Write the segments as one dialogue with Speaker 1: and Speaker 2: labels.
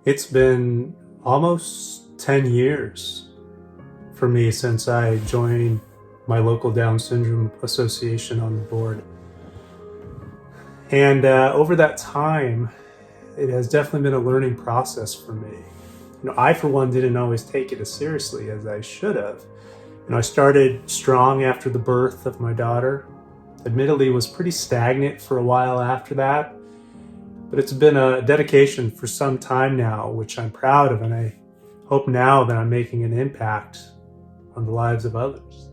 Speaker 1: It's been almost 10 years for me since I joined my local Down Syndrome Association on the board. And over that time, it has definitely been a learning process for me. I, for one, didn't always take it as seriously as I should have. I started strong after the birth of my daughter. Admittedly, was pretty stagnant for a while after that, but it's been a dedication for some time now, which I'm proud of, and I hope now that I'm making an impact on the lives of others.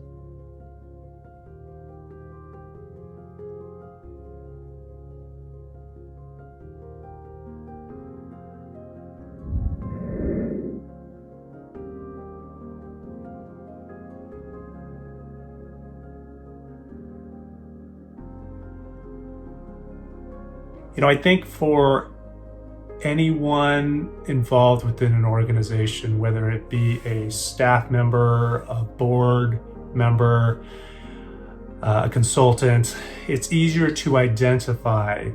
Speaker 1: I think for anyone involved within an organization, whether it be a staff member, a board member, a consultant, it's easier to identify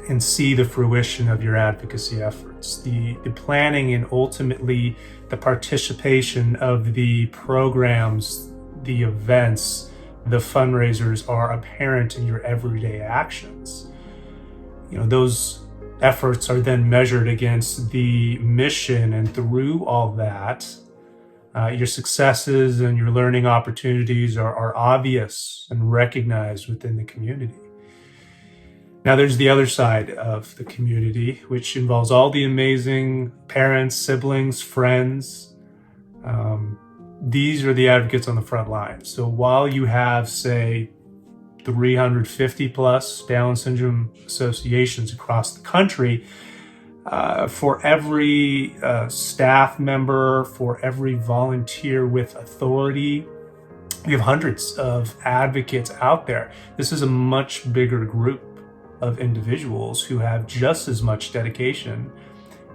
Speaker 1: and see the fruition of your advocacy efforts. The planning and ultimately the participation of the programs, the events, the fundraisers are apparent in your everyday actions. Those efforts are then measured against the mission, and through all that, your successes and your learning opportunities are obvious and recognized within the community. Now, there's the other side of the community, which involves all the amazing parents, siblings, friends. These are the advocates on the front line. So while you have, say, 350 plus Down syndrome associations across the country, for every staff member, for every volunteer with authority, we have hundreds of advocates out there. This is a much bigger group of individuals who have just as much dedication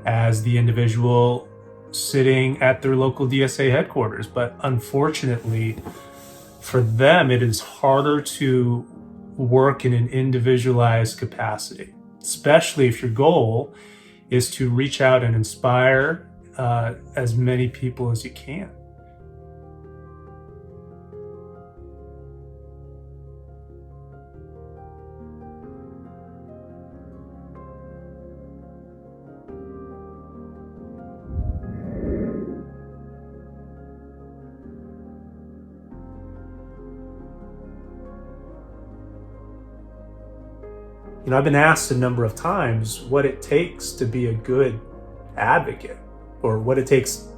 Speaker 1: as the individual sitting at their local DSA headquarters. But unfortunately, for them, it is harder to work in an individualized capacity, especially if your goal is to reach out and inspire as many people as you can. I've been asked a number of times what it takes to be a good advocate, or what it takes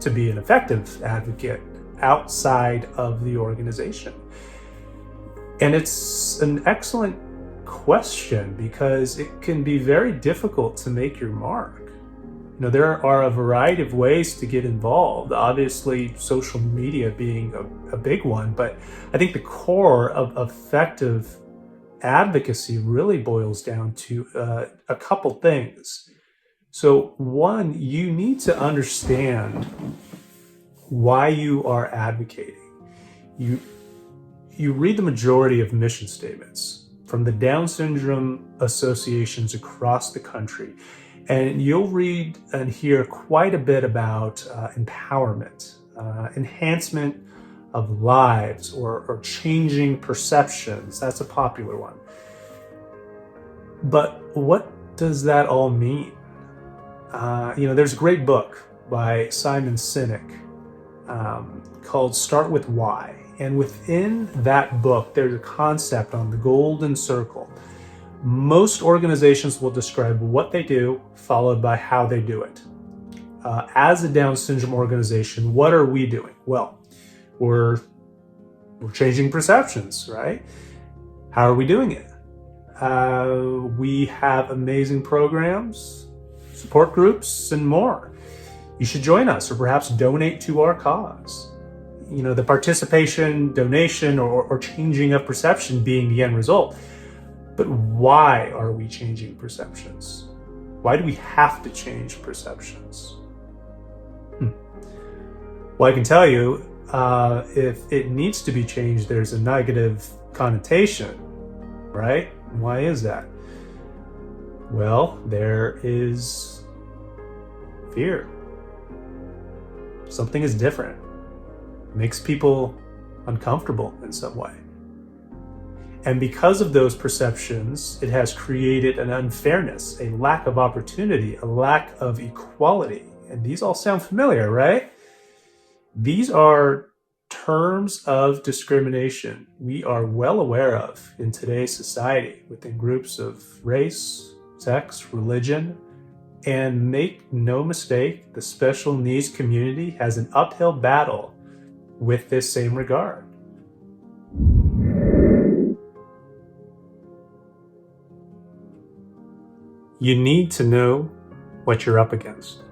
Speaker 1: to be an effective advocate outside of the organization. And it's an excellent question because it can be very difficult to make your mark. There are a variety of ways to get involved, obviously social media being a big one, but I think the core of effective advocacy really boils down to a couple things. So one, you need to understand why you are advocating. You read the majority of mission statements from the Down syndrome associations across the country, and you'll read and hear quite a bit about empowerment, enhancement of lives, or changing perceptions. That's a popular one. But what does that all mean? There's a great book by Simon Sinek called Start With Why. And within that book, there's a concept on the golden circle. Most organizations will describe what they do, followed by how they do it. As a Down syndrome organization, what are we doing? Well, we're changing perceptions, right? How are we doing it? We have amazing programs, support groups, and more. You should join us, or perhaps donate to our cause. The participation, donation, or changing of perception being the end result. But why are we changing perceptions? Why do we have to change perceptions? Well, I can tell you, if it needs to be changed, there's a negative connotation, right? Why is that? Well, there is fear. Something is different. It makes people uncomfortable in some way. And because of those perceptions, it has created an unfairness, a lack of opportunity, a lack of equality. And these all sound familiar, right? These are terms of discrimination we are well aware of in today's society within groups of race, sex, religion. And make no mistake, the special needs community has an uphill battle with this same regard. You need to know what you're up against.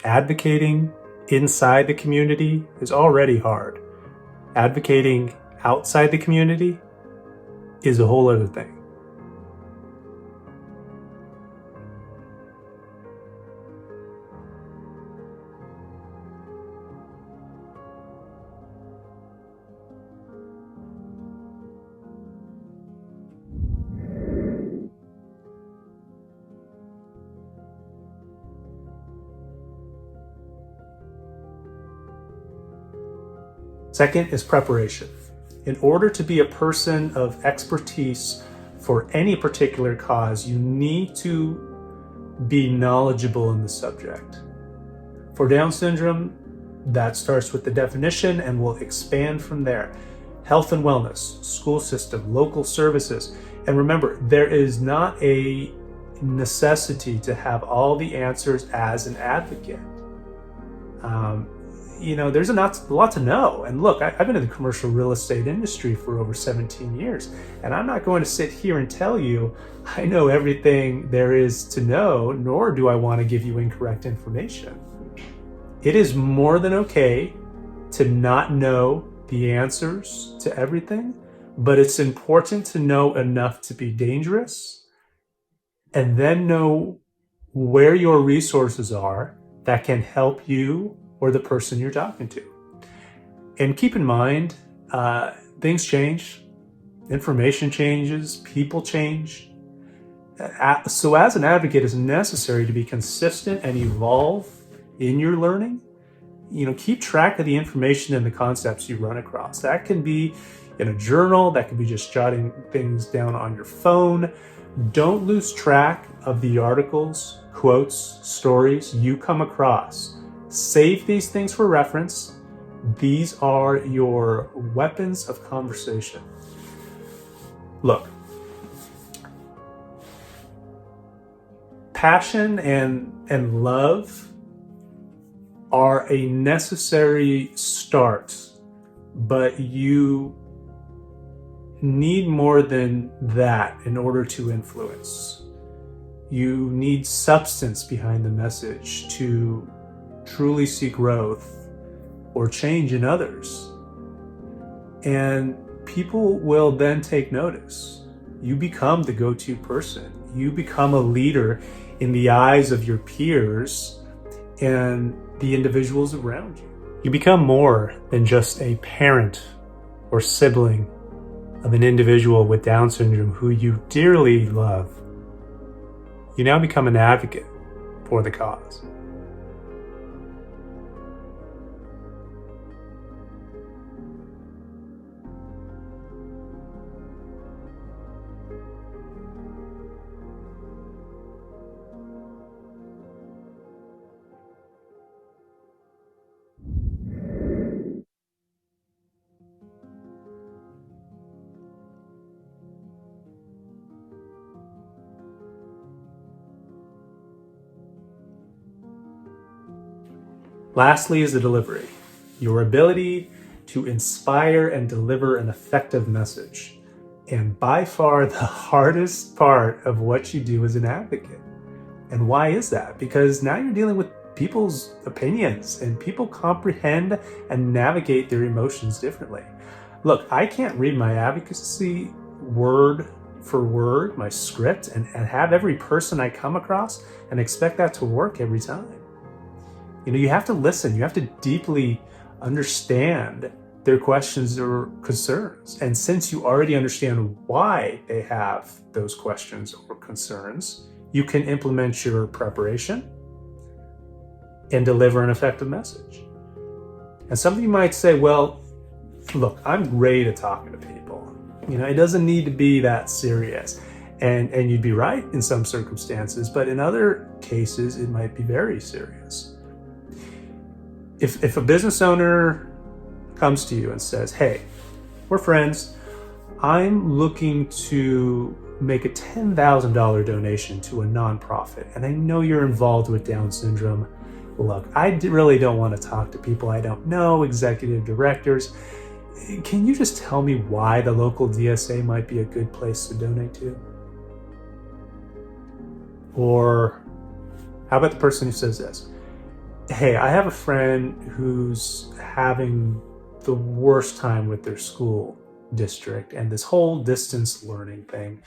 Speaker 1: Advocating inside the community is already hard. Advocating outside the community is a whole other thing. Second is preparation. In order to be a person of expertise for any particular cause, you need to be knowledgeable in the subject. For Down syndrome, that starts with the definition and will expand from there. Health and wellness, school system, local services. And remember, there is not a necessity to have all the answers as an advocate. There's a lot to know. And look, I've been in the commercial real estate industry for over 17 years, and I'm not going to sit here and tell you I know everything there is to know, nor do I want to give you incorrect information. It is more than okay to not know the answers to everything, but it's important to know enough to be dangerous, and then know where your resources are that can help you or the person you're talking to. And keep in mind, things change, information changes, people change. So as an advocate, it's necessary to be consistent and evolve in your learning. Keep track of the information and the concepts you run across. That can be in a journal, that can be just jotting things down on your phone. Don't lose track of the articles, quotes, stories you come across. Save these things for reference. These are your weapons of conversation. Look, passion and love are a necessary start, but you need more than that in order to influence. You need substance behind the message to truly see growth or change in others. And people will then take notice. You become the go-to person. You become a leader in the eyes of your peers and the individuals around you. You become more than just a parent or sibling of an individual with Down syndrome who you dearly love. You now become an advocate for the cause. Lastly is the delivery, your ability to inspire and deliver an effective message. And by far the hardest part of what you do as an advocate. And why is that? Because now you're dealing with people's opinions, and people comprehend and navigate their emotions differently. Look, I can't read my advocacy word for word, my script, and have every person I come across and expect that to work every time. You have to listen. You have to deeply understand their questions or concerns. And since you already understand why they have those questions or concerns, you can implement your preparation, and deliver an effective message. And some of you might say, well, look, I'm great at talking to people. It doesn't need to be that serious. And you'd be right in some circumstances, but in other cases, it might be very serious. If a business owner comes to you and says, hey, we're friends, I'm looking to make a $10,000 donation to a nonprofit, and I know you're involved with Down syndrome. Look, I really don't want to talk to people I don't know, executive directors. Can you just tell me why the local DSA might be a good place to donate to? Or how about the person who says this? Hey, I have a friend who's having the worst time with their school district and this whole distance learning thing.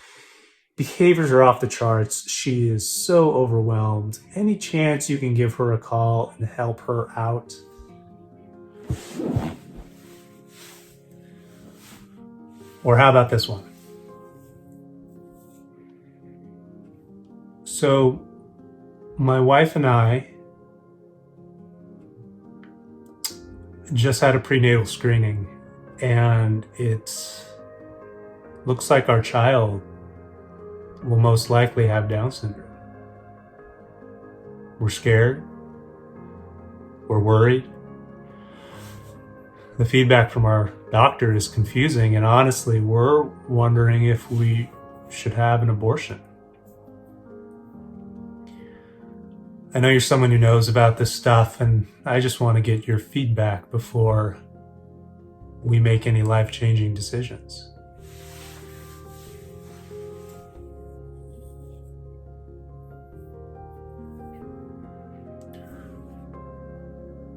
Speaker 1: Behaviors are off the charts. She is so overwhelmed. Any chance you can give her a call and help her out? Or how about this one? So, my wife and I just had a prenatal screening, and it looks like our child will most likely have Down syndrome. We're scared. We're worried. The feedback from our doctor is confusing, and honestly, we're wondering if we should have an abortion. I know you're someone who knows about this stuff, and I just want to get your feedback before we make any life-changing decisions.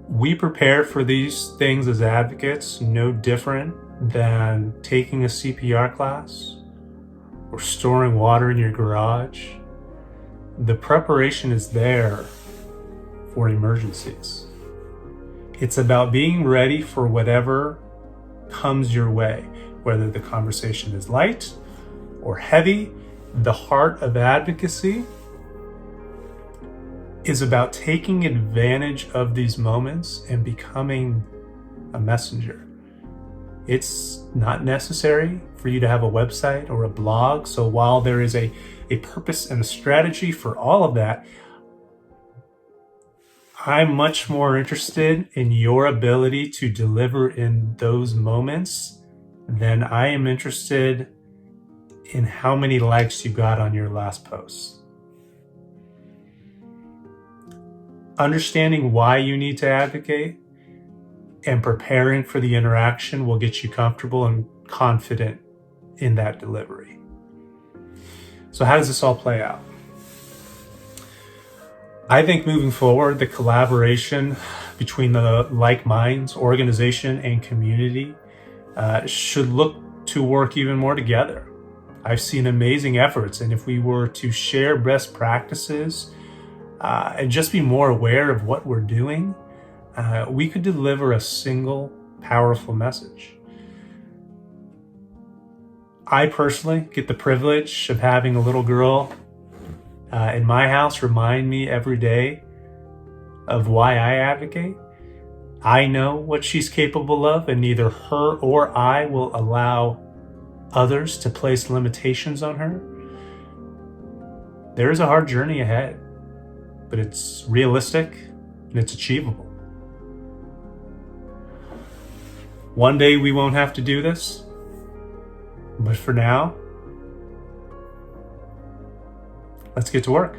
Speaker 1: We prepare for these things as advocates no different than taking a CPR class or storing water in your garage. The preparation is there for emergencies. It's about being ready for whatever comes your way, whether the conversation is light or heavy. The heart of advocacy is about taking advantage of these moments and becoming a messenger. It's not necessary for you to have a website or a blog. So while there is a purpose and a strategy for all of that, I'm much more interested in your ability to deliver in those moments than I am interested in how many likes you got on your last post. Understanding why you need to advocate and preparing for the interaction will get you comfortable and confident in that delivery. So how does this all play out? I think moving forward, the collaboration between the like minds, organization, and community should look to work even more together. I've seen amazing efforts, and if we were to share best practices and just be more aware of what we're doing, we could deliver a single powerful message. I personally get the privilege of having a little girl in my house remind me every day of why I advocate. I know what she's capable of, and neither her or I will allow others to place limitations on her. There is a hard journey ahead, but it's realistic and it's achievable. One day we won't have to do this, but for now, let's get to work.